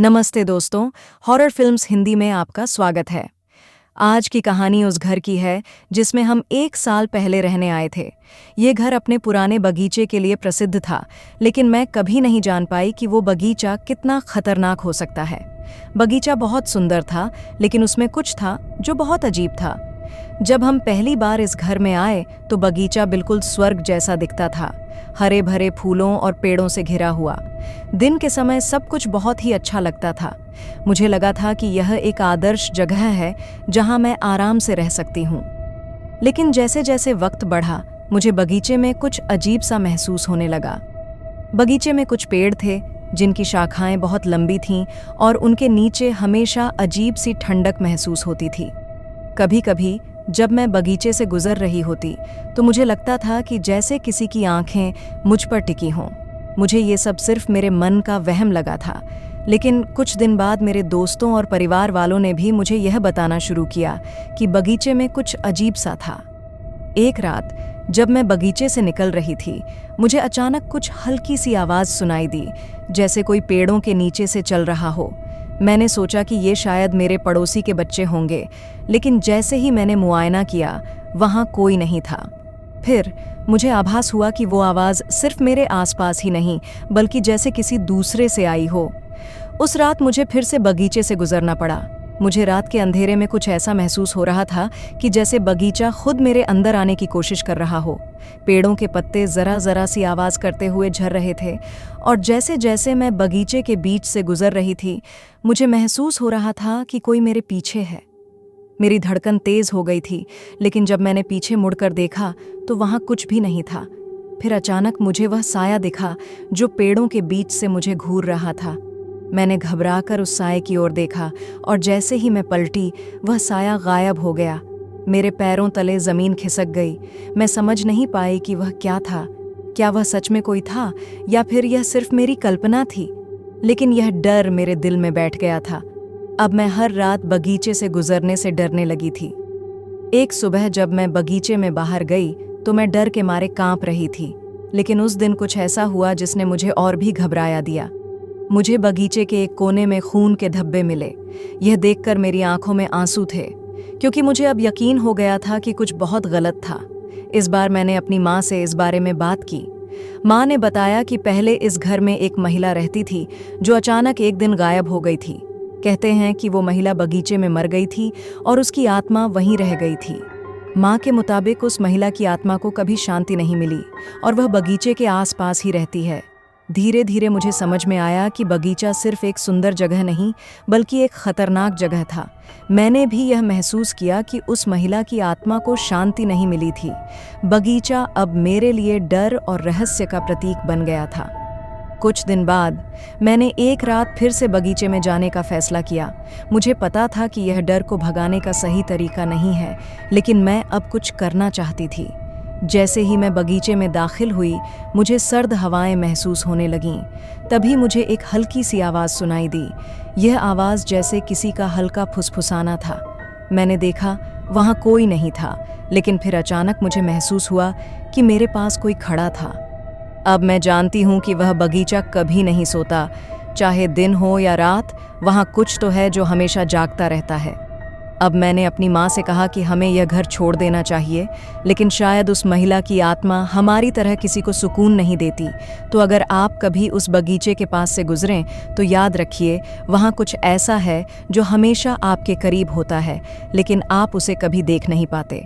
नमस्ते दोस्तों, horror films Hindi में आपका स्वागत है। आज की कहानी उस घर की है जिसमें हम 1 साल पहले रहने आए थे। ये घर अपने पुराने बगीचे के लिए प्रसिद्ध था, लेकिन मैं कभी नहीं जान पाई कि वो बगीचा कितना खतरनाक हो सकता है। बगीचा बहुत सुंदर था, लेकिन उसमें कुछ था जो बहुत अजीब था। जब हम पहली बार इस घर में आए तो बगीचा बिल्कुल स्वर्ग जैसा दिखता था, हरे भरे फूलों और पेड़ों से घिरा हुआ। दिन के समय सब कुछ बहुत ही अच्छा लगता था। मुझे लगा था कि यह एक आदर्श जगह है जहां मैं आराम से रह सकती हूँ। लेकिन जैसे जैसे वक्त बढ़ा, मुझे बगीचे में कुछ अजीब सा महसूस होने लगा। बगीचे में कुछ पेड़ थे जिनकी शाखाएं बहुत लंबी थीं और उनके नीचे हमेशा अजीब सी ठंडक महसूस होती थी। कभी कभी जब मैं बगीचे से गुजर रही होती तो मुझे लगता था कि जैसे किसी की आंखें मुझ पर टिकी हों। मुझे ये सब सिर्फ मेरे मन का वहम लगा था, लेकिन कुछ दिन बाद मेरे दोस्तों और परिवार वालों ने भी मुझे यह बताना शुरू किया कि बगीचे में कुछ अजीब सा था। एक रात जब मैं बगीचे से निकल रही थी, मुझे अचानक कुछ हल्की सी आवाज़ सुनाई दी, जैसे कोई पेड़ों के नीचे से चल रहा हो। मैंने सोचा कि ये शायद मेरे पड़ोसी के बच्चे होंगे, लेकिन जैसे ही मैंने मुआयना किया, वहाँ कोई नहीं था। फिर मुझे आभास हुआ कि वो आवाज़ सिर्फ मेरे आसपास ही नहीं, बल्कि जैसे किसी दूसरे से आई हो। उस रात मुझे फिर से बगीचे से गुजरना पड़ा। मुझे रात के अंधेरे में कुछ ऐसा महसूस हो रहा था कि जैसे बगीचा खुद मेरे अंदर आने की कोशिश कर रहा हो। पेड़ों के पत्ते जरा जरा सी आवाज़ करते हुए झर रहे थे, और जैसे जैसे मैं बगीचे के बीच से गुजर रही थी, मुझे महसूस हो रहा था कि कोई मेरे पीछे है। मेरी धड़कन तेज हो गई थी, लेकिन जब मैंने पीछे मुड़कर देखा तो वहाँ कुछ भी नहीं था। फिर अचानक मुझे वह साया दिखा जो पेड़ों के बीच से मुझे घूर रहा था। मैंने घबराकर उस साये की ओर देखा, और जैसे ही मैं पलटी, वह साया गायब हो गया। मेरे पैरों तले जमीन खिसक गई। मैं समझ नहीं पाई कि वह क्या था। क्या वह सच में कोई था या फिर यह सिर्फ मेरी कल्पना थी? लेकिन यह डर मेरे दिल में बैठ गया था। अब मैं हर रात बगीचे से गुजरने से डरने लगी थी। एक सुबह जब मैं बगीचे में बाहर गई तो मैं डर के मारे कांप रही थी, लेकिन उस दिन कुछ ऐसा हुआ जिसने मुझे और भी घबराया दिया। मुझे बगीचे के एक कोने में खून के धब्बे मिले। यह देखकर मेरी आंखों में आंसू थे, क्योंकि मुझे अब यकीन हो गया था कि कुछ बहुत गलत था। इस बार मैंने अपनी माँ से इस बारे में बात की। माँ ने बताया कि पहले इस घर में एक महिला रहती थी जो अचानक एक दिन गायब हो गई थी। कहते हैं कि वो महिला बगीचे में मर गई थी और उसकी आत्मा वहीं रह गई थी। माँ के मुताबिक उस महिला की आत्मा को कभी शांति नहीं मिली और वह बगीचे के आसपास ही रहती है। धीरे धीरे मुझे समझ में आया कि बगीचा सिर्फ एक सुंदर जगह नहीं, बल्कि एक खतरनाक जगह था। मैंने भी यह महसूस किया कि उस महिला की आत्मा को शांति नहीं मिली थी। बगीचा अब मेरे लिए डर और रहस्य का प्रतीक बन गया था। कुछ दिन बाद मैंने एक रात फिर से बगीचे में जाने का फैसला किया। मुझे पता था कि यह डर को भगाने का सही तरीका नहीं है, लेकिन मैं अब कुछ करना चाहती थी। जैसे ही मैं बगीचे में दाखिल हुई, मुझे सर्द हवाएं महसूस होने लगीं। तभी मुझे एक हल्की सी आवाज़ सुनाई दी। यह आवाज़ जैसे किसी का हल्का फुसफुसाना था। मैंने देखा, वहाँ कोई नहीं था, लेकिन फिर अचानक मुझे महसूस हुआ कि मेरे पास कोई खड़ा था। अब मैं जानती हूँ कि वह बगीचा कभी नहीं सोता। चाहे दिन हो या रात, वहाँ कुछ तो है जो हमेशा जागता रहता है। अब मैंने अपनी माँ से कहा कि हमें यह घर छोड़ देना चाहिए, लेकिन शायद उस महिला की आत्मा हमारी तरह किसी को सुकून नहीं देती। तो अगर आप कभी उस बगीचे के पास से गुजरें तो याद रखिए, वहाँ कुछ ऐसा है जो हमेशा आपके करीब होता है, लेकिन आप उसे कभी देख नहीं पाते।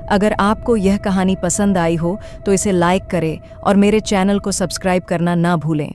अगर आपको यह कहानी पसंद आई हो तो इसे लाइक करें और मेरे चैनल को सब्सक्राइब करना ना भूलें।